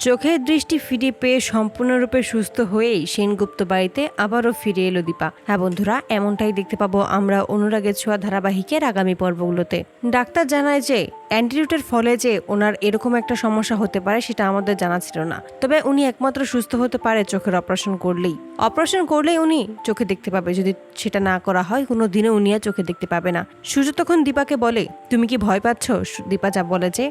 চোখের দৃষ্টি ফিরে পেয়ে সম্পূর্ণরূপে সুস্থ হয়েই সেনগুপ্ত বাড়িতে আবারও ফিরে এলো দীপা। হ্যাঁ বন্ধুরা, এমনটাই দেখতে পাবো আমরা অনুরাগের ছোঁয়া ধারাবাহিকের আগামী পর্বগুলোতে। ডাক্তার জানায় যে অ্যান্টিডোটের ফলে যে ওনার এরকম একটা সমস্যা হতে পারে সেটা আমাদের জানা ছিল না, তবে উনি একমাত্র সুস্থ হতে পারে চোখের অপারেশন করলেই উনি চোখে দেখতে পাবে। যদি সেটা না করা হয় কোনো দিনও উনি আর চোখে দেখতে পাবে না। সূর্য তখন দীপাকে বলে, তুমি কি ভয় পাচ্ছ? দীপা যা বলে যে,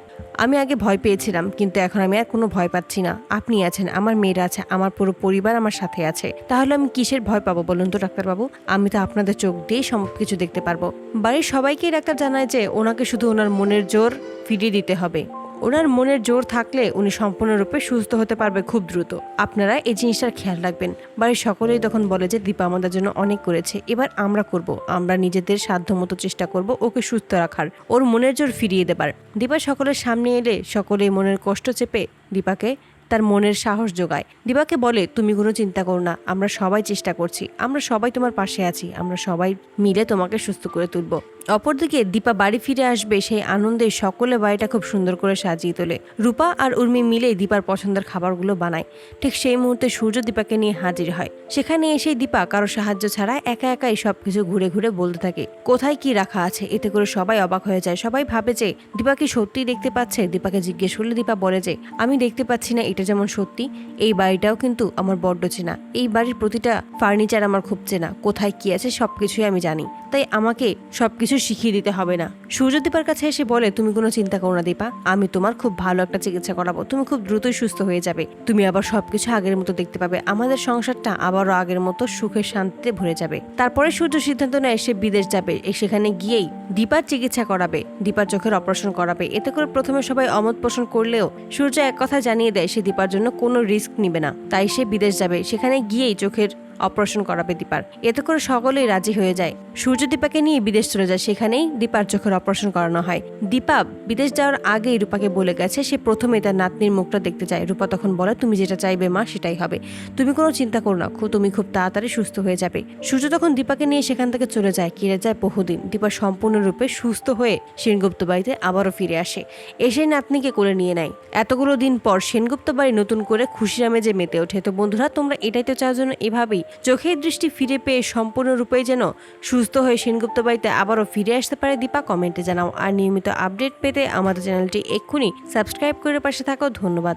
আমি আগে ভয় পেয়েছিলাম কিন্তু এখন আমি আর কোনো ভয় পাচ্ছি না। আপনি আছেন, আমার মেয়েরা আছে, আমার পুরো পরিবার আমার সাথে আছে, তাহলে আমি কিসের ভয় পাবো বলুন তো ডাক্তারবাবু? আমি তো আপনাদের চোখ দিয়েই সবকিছু দেখতে পারবো। বাড়ির সবাইকেই ডাক্তার জানায় যে ওনাকে শুধু ওনার মনের জোর ফিরিয়ে দিতে হবে। ওনার মনের জোর থাকলে উনি সম্পূর্ণরূপে সুস্থ হতে পারবে খুব দ্রুত। আপনারা এই জিনিসটার খেয়াল রাখবেন। বাড়ির সকলেই তখন বলে যে দীপা আমাদের জন্য অনেক করেছে, এবার আমরা করব, আমরা নিজেদের সাধ্যমতো চেষ্টা করব ওকে সুস্থ রাখার, ওর মনের জোর ফিরিয়ে দেবার। দীপা সকলের সামনে এলে সকলেই মনের কষ্ট চেপে দীপাকে তার মনের সাহস যোগায়। দীপাকে বলে, তুমি কোনো চিন্তা করো না, আমরা সবাই চেষ্টা করছি, আমরা সবাই তোমার পাশে আছি, আমরা সবাই মিলে তোমাকে সুস্থ করে তুলবো। অপরদিকে দীপা বাড়ি ফিরে আসবে সেই আনন্দে সকলে বাড়িটা খুব সুন্দর করে সাজিয়ে তোলে। রূপা আর উর্মি মিলে দীপার পছন্দের খাবারগুলো বানায়। ঠিক সেই মুহূর্তে সূর্য দীপাকে নিয়ে হাজির হয়। সেখানে এসে দীপা কারো সাহায্য ছাড়া একা একাই সবকিছু ঘুরে ঘুরে বলতে থাকে কোথায় কি রাখা আছে। এতে করে সবাই অবাক হয়ে যায়। সবাই ভাবে যে দীপা কি সত্যিই দেখতে পাচ্ছে। দীপাকে জিজ্ঞেস করলে দীপা বলে যে, আমি দেখতে পাচ্ছি না, এটা যেমন সত্যি এই বাড়িটাও কিন্তু আমার বড্ড চেনা, এই বাড়ির প্রতিটা ফার্নিচার আমার খুব চেনা, কোথায় কি আছে সবকিছুই আমি জানি, তাই আমাকে সবকিছু শিখিয়ে দিতে হবে না। সূর্য দীপার কাছে এসে বলে, তুমি কোনো চিন্তা করো না দীপা, আমি তোমার খুব ভালো একটা চিকিৎসা করাবো, তুমি খুব দ্রুতই সুস্থ হয়ে যাবে, তুমি আবার সবকিছু আগের মতো দেখতে পাবে, আমাদের সংসারটা আবারও আগের মতো সুখে শান্তিতে ভরে যাবে। তারপরে সূর্য সিদ্ধান্ত নেয় সে বিদেশ যাবে, সেখানে গিয়েই দীপার চিকিৎসা করাবে, দীপার চোখের অপারেশন করাবে। এতে করে প্রথমে সবাই অমত পোষণ করলেও সূর্য এক কথা জানিয়ে দেয় সে দীপার জন্য কোনো রিস্ক নিবে না, তাই সে বিদেশ যাবে, সেখানে গিয়েই চোখের অপারেশন করাবে দীপার। এতে করে সকলেই রাজি হয়ে যায়। সূর্য দীপাকে নিয়ে বিদেশ চলে যায়, সেখানেই দীপার চোখের অপারেশন করানো হয়। দীপা বিদেশ যাওয়ার আগেই রূপাকে বলে গেছে সে প্রথমে তার নাতনির মুখটা দেখতে চায়। রূপা তখন বলে, তুমি যেটা চাইবে মা সেটাই হবে, তুমি কোনো চিন্তা করো না, তুমি খুব তাড়াতাড়ি সুস্থ হয়ে যাবে। সূর্য তখন দীপাকে নিয়ে সেখান থেকে চলে যায়। কেটে যায় বহুদিন। দীপা সম্পূর্ণরূপে সুস্থ হয়ে সেনগুপ্ত বাড়িতে আবারও ফিরে আসে, এসে নাতনিকে কোলে নিয়ে নেয়। এতগুলো দিন পর সেনগুপ্ত বাড়ি নতুন করে খুশি আমেজে মেতে ওঠে। তো বন্ধুরা, তোমরা এটাই তো চাওয়ার জন্য এভাবেই চোখের দৃষ্টি ফিরে পেয়ে সম্পূর্ণরূপে যেন সুস্থ হয়ে সেনগুপ্ত বাড়িতে আবারও ফিরে আসতে পারে দীপা। কমেন্টে জানাও। আর নিয়মিত আপডেট পেতে আমাদের চ্যানেলটি এক্ষুনি সাবস্ক্রাইব করে পাশে থাকো। ধন্যবাদ।